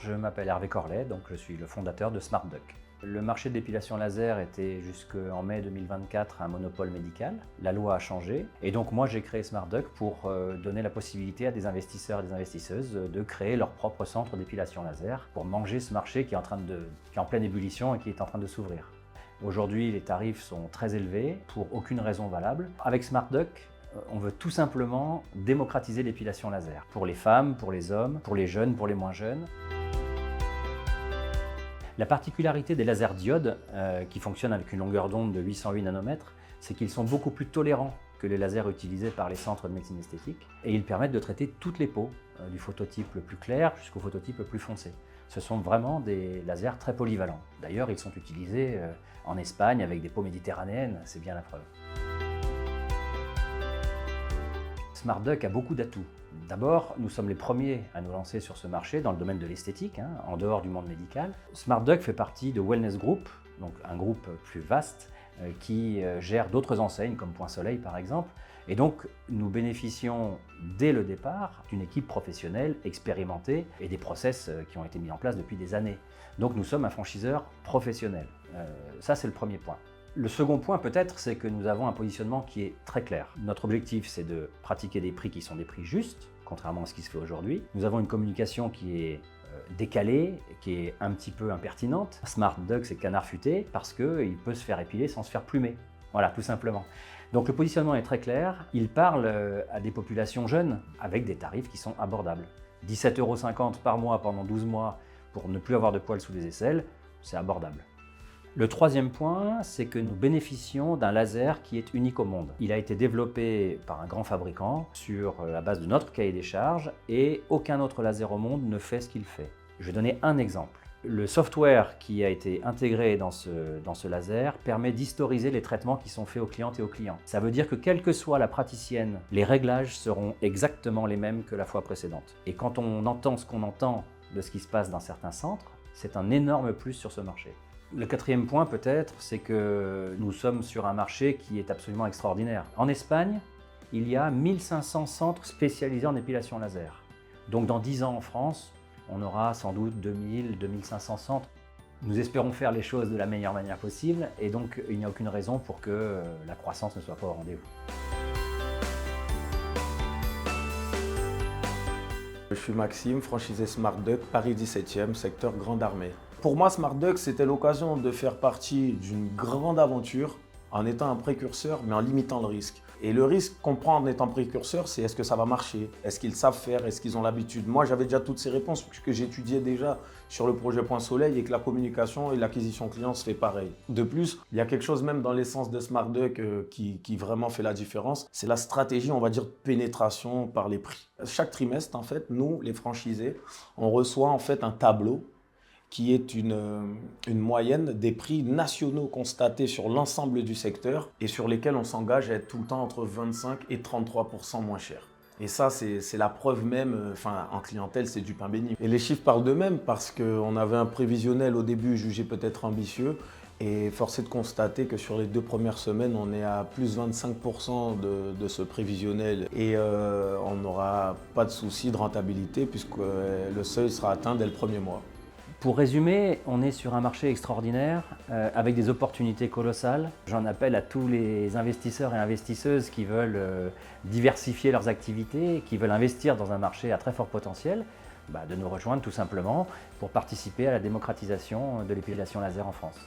Je m'appelle Hervé Corlet, donc je suis le fondateur de SmartDuck. Le marché de l'épilation laser était jusqu'en mai 2024 un monopole médical. La loi a changé et donc moi j'ai créé SmartDuck pour donner la possibilité à des investisseurs et des investisseuses de créer leur propre centre d'épilation laser pour manger ce marché qui est en pleine ébullition et qui est en train de s'ouvrir. Aujourd'hui, les tarifs sont très élevés pour aucune raison valable. Avec SmartDuck, on veut tout simplement démocratiser l'épilation laser pour les femmes, pour les hommes, pour les jeunes, pour les moins jeunes. La particularité des lasers diodes, qui fonctionnent avec une longueur d'onde de 808 nanomètres, c'est qu'ils sont beaucoup plus tolérants que les lasers utilisés par les centres de médecine esthétique et ils permettent de traiter toutes les peaux, du phototype le plus clair jusqu'au phototype le plus foncé. Ce sont vraiment des lasers très polyvalents. D'ailleurs, ils sont utilisés en Espagne avec des peaux méditerranéennes, c'est bien la preuve. SmartDuck a beaucoup d'atouts. D'abord, nous sommes les premiers à nous lancer sur ce marché dans le domaine de l'esthétique, en dehors du monde médical. SmartDuck fait partie de Wellness Group, donc un groupe plus vaste qui gère d'autres enseignes comme Point Soleil par exemple. Et donc, nous bénéficions dès le départ d'une équipe professionnelle, expérimentée et des process qui ont été mis en place depuis des années. Donc, nous sommes un franchiseur professionnel. Ça, c'est le premier point. Le second point peut-être, c'est que nous avons un positionnement qui est très clair. Notre objectif, c'est de pratiquer des prix qui sont des prix justes, contrairement à ce qui se fait aujourd'hui. Nous avons une communication qui est décalée, qui est un petit peu impertinente. SmartDuck, c'est canard futé parce qu'il peut se faire épiler sans se faire plumer. Voilà, tout simplement. Donc le positionnement est très clair. Il parle à des populations jeunes avec des tarifs qui sont abordables. 17,50 € par mois pendant 12 mois pour ne plus avoir de poils sous les aisselles, c'est abordable. Le troisième point, c'est que nous bénéficions d'un laser qui est unique au monde. Il a été développé par un grand fabricant sur la base de notre cahier des charges et aucun autre laser au monde ne fait ce qu'il fait. Je vais donner un exemple. Le software qui a été intégré dans ce laser permet d'historiser les traitements qui sont faits aux clientes et aux clients. Ça veut dire que quelle que soit la praticienne, les réglages seront exactement les mêmes que la fois précédente. Et quand on entend ce qu'on entend de ce qui se passe dans certains centres, c'est un énorme plus sur ce marché. Le quatrième point peut-être, c'est que nous sommes sur un marché qui est absolument extraordinaire. En Espagne, il y a 1500 centres spécialisés en épilation laser. Donc dans 10 ans en France, on aura sans doute 2000, 2500 centres. Nous espérons faire les choses de la meilleure manière possible et donc il n'y a aucune raison pour que la croissance ne soit pas au rendez-vous. Je suis Maxime, franchisé SmartDuck, Paris 17e, secteur Grande Armée. Pour moi, SmartDuck, c'était l'occasion de faire partie d'une grande aventure en étant un précurseur, mais en limitant le risque. Et le risque qu'on prend en étant précurseur, c'est est-ce que ça va marcher? Est-ce qu'ils savent faire? Est-ce qu'ils ont l'habitude? Moi, j'avais déjà toutes ces réponses puisque j'étudiais déjà sur le projet Point Soleil et que la communication et l'acquisition client se fait pareil. De plus, il y a quelque chose même dans l'essence de SmartDuck qui vraiment fait la différence. C'est la stratégie, on va dire, de pénétration par les prix. Chaque trimestre, en fait, nous, les franchisés, on reçoit en fait un tableau qui est une moyenne des prix nationaux constatés sur l'ensemble du secteur et sur lesquels on s'engage à être tout le temps entre 25 et 33% moins cher. Et ça, c'est la preuve même, en clientèle, c'est du pain béni. Et les chiffres parlent d'eux-mêmes parce qu'on avait un prévisionnel au début jugé peut-être ambitieux et force est de constater que sur les 2 premières semaines, on est à plus 25% de ce prévisionnel et on n'aura pas de souci de rentabilité puisque le seuil sera atteint dès le premier mois. Pour résumer, on est sur un marché extraordinaire avec des opportunités colossales. J'en appelle à tous les investisseurs et investisseuses qui veulent diversifier leurs activités, qui veulent investir dans un marché à très fort potentiel, de nous rejoindre tout simplement pour participer à la démocratisation de l'épilation laser en France.